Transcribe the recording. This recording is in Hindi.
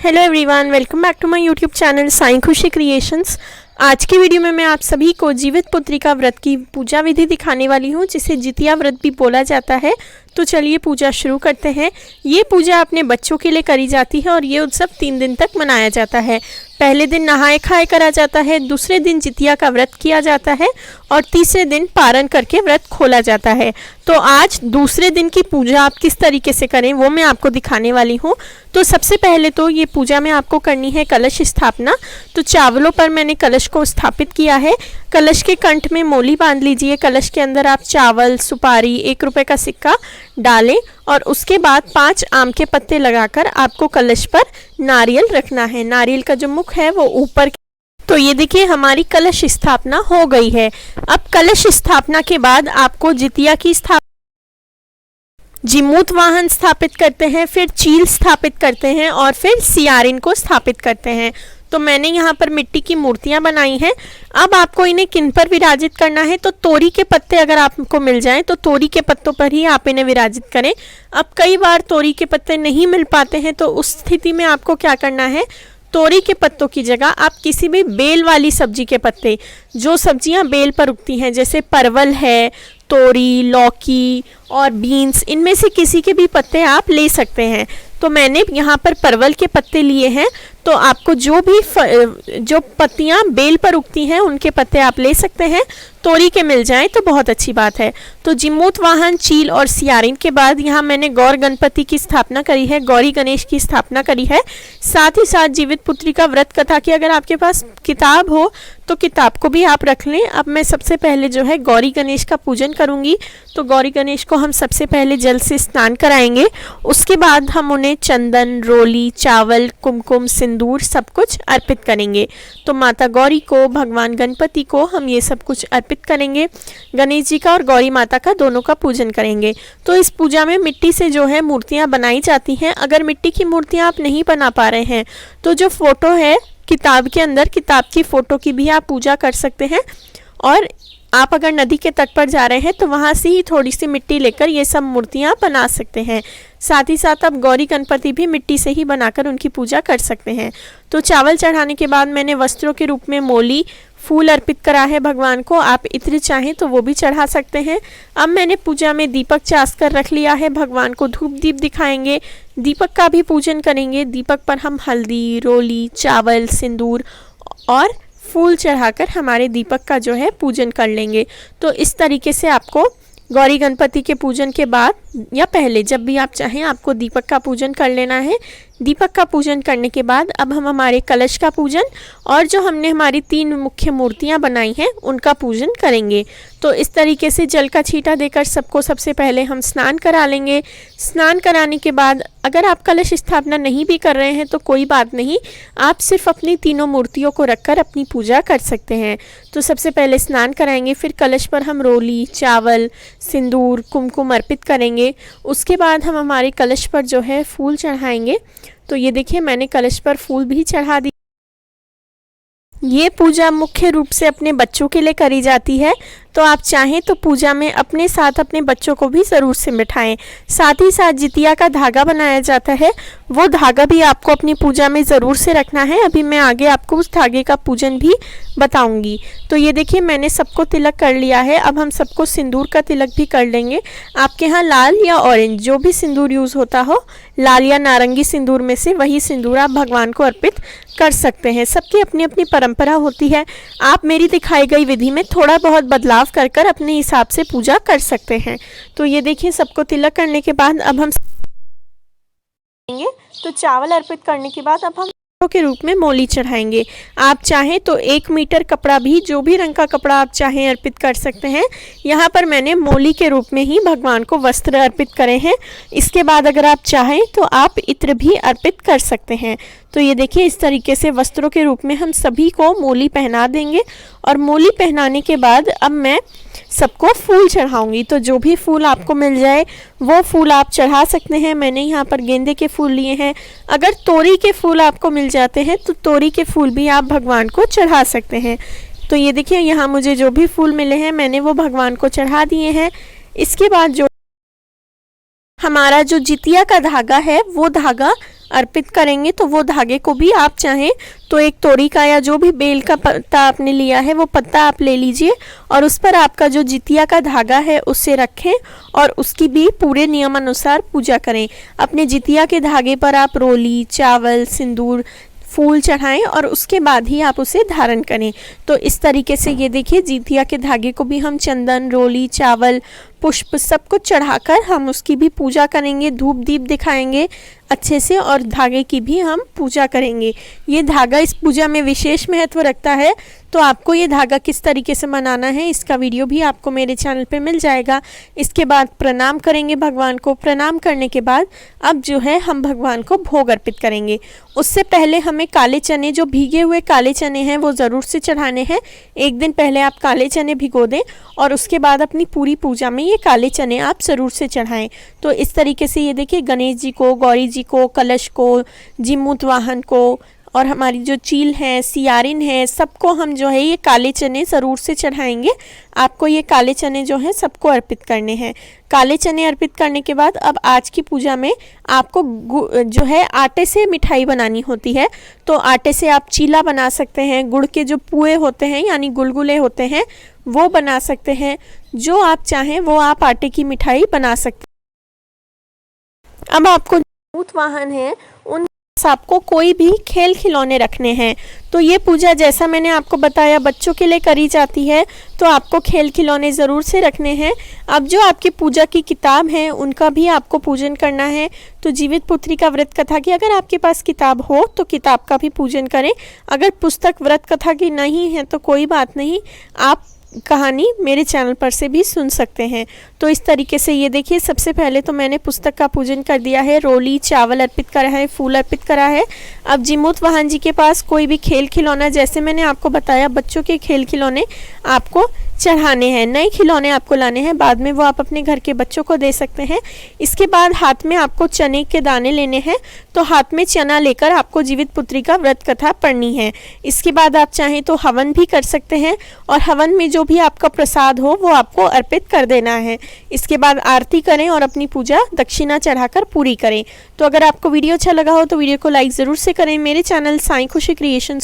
Hello everyone, welcome back to my YouTube channel Sai Khushi Creations. आज की वीडियो में मैं आप सभी को जीवित पुत्रिका व्रत की पूजा विधि दिखाने वाली हूं, जिसे जितिया व्रत भी बोला जाता है। तो चलिए पूजा शुरू करते हैं। ये पूजा अपने बच्चों के लिए करी जाती है और ये उत्सव 3 दिन तक मनाया जाता है। पहले दिन नहाए खाए करा जाता है, दूसरे दिन जितिया का व्रत किया जाता है और तीसरे दिन पारण करके व्रत खोला जाता है। तो आज दूसरे दिन की पूजा आप किस तरीके से करें वो मैं आपको दिखाने वाली हूँ। तो सबसे पहले तो ये पूजा में आपको करनी है कलश स्थापना। तो चावलों पर मैंने कलश को स्थापित किया है। कलश के कंठ में मोली बांध लीजिए। कलश के अंदर आप चावल, सुपारी, 1 रुपये का सिक्का डालें और उसके बाद 5 आम के पत्ते लगाकर आपको कलश पर नारियल रखना है। नारियल का जो मुख है वो ऊपर। तो ये देखिए हमारी कलश स्थापना हो गई है। अब कलश स्थापना के बाद आपको जितिया की जिमूत वाहन स्थापित करते हैं, फिर चील स्थापित करते हैं और फिर सियारिन को स्थापित करते हैं। तो मैंने यहाँ पर मिट्टी की मूर्तियां बनाई हैं। अब आपको इन्हें किन पर विराजित करना है, तो तोरी के पत्ते अगर आपको मिल जाएं तो तोरी के पत्तों पर ही आप इन्हें विराजित करें। अब कई बार तोरी के पत्ते नहीं मिल पाते हैं, तो उस स्थिति में आपको क्या करना है, तोरी के पत्तों की जगह आप किसी भी बेल वाली सब्जी के पत्ते, जो सब्जियां बेल पर उगती हैं जैसे परवल है, तोरी, लौकी और बीन्स, इनमें से किसी के भी पत्ते आप ले सकते हैं। तो मैंने यहाँ पर परवल के पत्ते लिए हैं। तो आपको जो पत्तियाँ बेल पर उगती हैं उनके पत्ते आप ले सकते हैं। तोरी के मिल जाएं तो बहुत अच्छी बात है। तो जिमूत वाहन, चील और सियारिन के बाद यहाँ मैंने गौर गणपति की स्थापना करी है, गौरी गणेश की स्थापना करी है। साथ ही साथ जीवित पुत्रिका व्रत कथा की अगर आपके पास किताब हो तो किताब को भी आप रख लें। अब मैं सबसे पहले जो है गौरी गणेश का पूजन करूँगी। तो गौरी गणेश को हम सबसे पहले जल से स्नान कराएंगे। उसके बाद हम उन्हें चंदन, रोली, चावल, कुमकुम, सिंदूर सब कुछ अर्पित करेंगे। तो माता गौरी को, भगवान गणपति को हम ये सब कुछ अर्पित करेंगे। गणेश जी का और गौरी माता का दोनों का पूजन करेंगे। तो इस पूजा में मिट्टी से जो है मूर्तियाँ बनाई जाती हैं। अगर मिट्टी की मूर्तियाँ आप नहीं बना पा रहे हैं तो जो फोटो है किताब के अंदर, किताब की फ़ोटो की भी आप पूजा कर सकते हैं। और आप अगर नदी के तट पर जा रहे हैं तो वहाँ से ही थोड़ी सी मिट्टी लेकर ये सब मूर्तियाँ बना सकते हैं। साथ ही साथ आप गौरी गणपति भी मिट्टी से ही बनाकर उनकी पूजा कर सकते हैं। तो चावल चढ़ाने के बाद मैंने वस्त्रों के रूप में मोली, फूल अर्पित करा है भगवान को। आप इत्र चाहें तो वो भी चढ़ा सकते हैं। अब मैंने पूजा में दीपक चास कर रख लिया है। भगवान को धूप दीप दिखाएंगे, दीपक का भी पूजन करेंगे। दीपक पर हम हल्दी, रोली, चावल, सिंदूर और फूल चढ़ाकर हमारे दीपक का जो है पूजन कर लेंगे। तो इस तरीके से आपको गौरी गणपति के पूजन के बाद या पहले जब भी आप चाहें आपको दीपक का पूजन कर लेना है। दीपक का पूजन करने के बाद अब हम हमारे कलश का पूजन और जो हमने हमारी 3 मुख्य मूर्तियां बनाई हैं उनका पूजन करेंगे। तो इस तरीके से जल का छींटा देकर सबको सबसे पहले हम स्नान करा लेंगे। स्नान कराने के बाद अगर आप कलश स्थापना नहीं भी कर रहे हैं तो कोई बात नहीं, आप सिर्फ अपनी तीनों मूर्तियों को रखकर अपनी पूजा कर सकते हैं। तो सबसे पहले स्नान कराएंगे, फिर कलश पर हम रोली, चावल, सिंदूर, कुमकुम अर्पित करेंगे। उसके बाद हम हमारे कलश पर जो है फूल चढ़ाएंगे। तो ये देखिए मैंने कलश पर फूल भी चढ़ा दी। ये पूजा मुख्य रूप से अपने बच्चों के लिए करी जाती है। तो आप चाहें तो पूजा में अपने साथ अपने बच्चों को भी ज़रूर से बिठाएं। साथ ही साथ जितिया का धागा बनाया जाता है, वो धागा भी आपको अपनी पूजा में ज़रूर से रखना है। अभी मैं आगे आपको उस धागे का पूजन भी बताऊंगी। तो ये देखिए मैंने सबको तिलक कर लिया है। अब हम सबको सिंदूर का तिलक भी कर लेंगे। आपके यहाँ लाल या ऑरेंज जो भी सिंदूर यूज़ होता हो, लाल या नारंगी सिंदूर में से वही सिंदूर आप भगवान को अर्पित कर सकते हैं। सबकी अपनी अपनी परंपरा होती है। आप मेरी दिखाई गई विधि में थोड़ा बहुत बदलाव कर कर अपने हिसाब से पूजा कर सकते हैं। तो ये देखिए सबको तिलक करने के बाद अब हम तो चावल अर्पित करने के बाद अब हम के रूप में मोली चढ़ाएंगे। आप चाहें तो 1 मीटर कपड़ा भी, जो भी रंग का कपड़ा आप चाहें अर्पित कर सकते हैं। यहाँ पर मैंने मोली के रूप में ही भगवान को वस्त्र अर्पित करे हैं। इसके बाद अगर आप चाहें तो आप इत्र भी अर्पित कर सकते हैं। तो ये देखिए इस तरीके से वस्त्रों के रूप में हम सभी को मोली पहना देंगे। और मोली पहनाने के बाद अब मैं सबको फूल चढ़ाऊंगी। तो जो भी फूल आपको मिल जाए वो फूल आप चढ़ा सकते हैं। मैंने यहाँ पर गेंदे के फूल लिए हैं। अगर तोरी के फूल आपको मिल जाते हैं तो तोरी के फूल भी आप भगवान को चढ़ा सकते हैं। तो ये देखिए यहाँ मुझे जो भी फूल मिले हैं मैंने वो भगवान को चढ़ा दिए हैं। इसके बाद जो हमारा जो जितिया का धागा है वो धागा अर्पित करेंगे तो वो धागे को भी आप चाहें तो एक तोरी का या जो भी बेल का पत्ता आपने लिया है वो पत्ता आप ले लीजिए और उस पर आपका जो जितिया का धागा है उससे रखें और उसकी भी पूरे नियमानुसार पूजा करें। अपने जितिया के धागे पर आप रोली, चावल, सिंदूर, फूल चढ़ाएं और उसके बाद ही आप उसे धारण करें। तो इस तरीके से ये देखिए जितिया के धागे को भी हम चंदन, रोली, चावल, पुष्प सब कुछ चढ़ाकर हम उसकी भी पूजा करेंगे, धूप दीप दिखाएंगे अच्छे से और धागे की भी हम पूजा करेंगे। ये धागा इस पूजा में विशेष महत्व रखता है। तो आपको ये धागा किस तरीके से बनाना है इसका वीडियो भी आपको मेरे चैनल पे मिल जाएगा। इसके बाद प्रणाम करेंगे भगवान को। प्रणाम करने के बाद अब जो है हम भगवान को भोग अर्पित करेंगे। उससे पहले हमें काले चने, जो भीगे हुए काले चने हैं वो ज़रूर से चढ़ाने हैं। एक दिन पहले आप काले चने भिगो दें और उसके बाद अपनी पूरी पूजा में ये काले चने आप ज़रूर से चढ़ाएं। तो इस तरीके से ये देखिए गणेश जी को, गौरी जी को, कलश को, जीमूत वाहन को और हमारी जो चील है, सियारिन है, सबको हम जो है ये काले चने ज़रूर से चढ़ाएंगे। आपको ये काले चने जो हैं सबको अर्पित करने हैं। काले चने अर्पित करने के बाद अब आज की पूजा में आपको जो है आटे से मिठाई बनानी होती है। तो आटे से आप चीला बना सकते हैं, गुड़ के जो पुए होते हैं यानी गुलगुले होते हैं वो बना सकते हैं। जो आप चाहें वो आप आटे की मिठाई बना सकते हैं। अब आपको जीमूत वाहन है उन आपको कोई भी खेल खिलौने रखने हैं। तो ये पूजा जैसा मैंने आपको बताया बच्चों के लिए करी जाती है, तो आपको खेल खिलौने ज़रूर से रखने हैं। अब जो आपकी पूजा की किताब है उनका भी आपको पूजन करना है। तो जीवित पुत्री का व्रत कथा की अगर आपके पास किताब हो तो किताब का भी पूजन करें। अगर पुस्तक व्रत कथा की नहीं है तो कोई बात नहीं, आप कहानी मेरे चैनल पर से भी सुन सकते हैं। तो इस तरीके से ये देखिए सबसे पहले तो मैंने पुस्तक का पूजन कर दिया है, रोली, चावल अर्पित करा है, फूल अर्पित करा है। अब जीमूत वाहन जी के पास कोई भी खेल खिलौना, जैसे मैंने आपको बताया बच्चों के खेल खिलौने आपको चढ़ाने हैं, नए खिलौने आपको लाने हैं, बाद में वो आप अपने घर के बच्चों को दे सकते हैं। इसके बाद हाथ में आपको चने के दाने लेने हैं। तो हाथ में चना लेकर आपको जीवित पुत्री का व्रत कथा पढ़नी है। इसके बाद आप चाहें तो हवन भी कर सकते हैं और हवन में जो भी आपका प्रसाद हो वो आपको अर्पित कर देना है। इसके बाद आरती करें और अपनी पूजा दक्षिणा चढ़ाकर पूरी करें। तो अगर आपको वीडियो अच्छा लगा हो तो वीडियो को लाइक ज़रूर से करें। मेरे चैनल साईं खुशी क्रिएशंस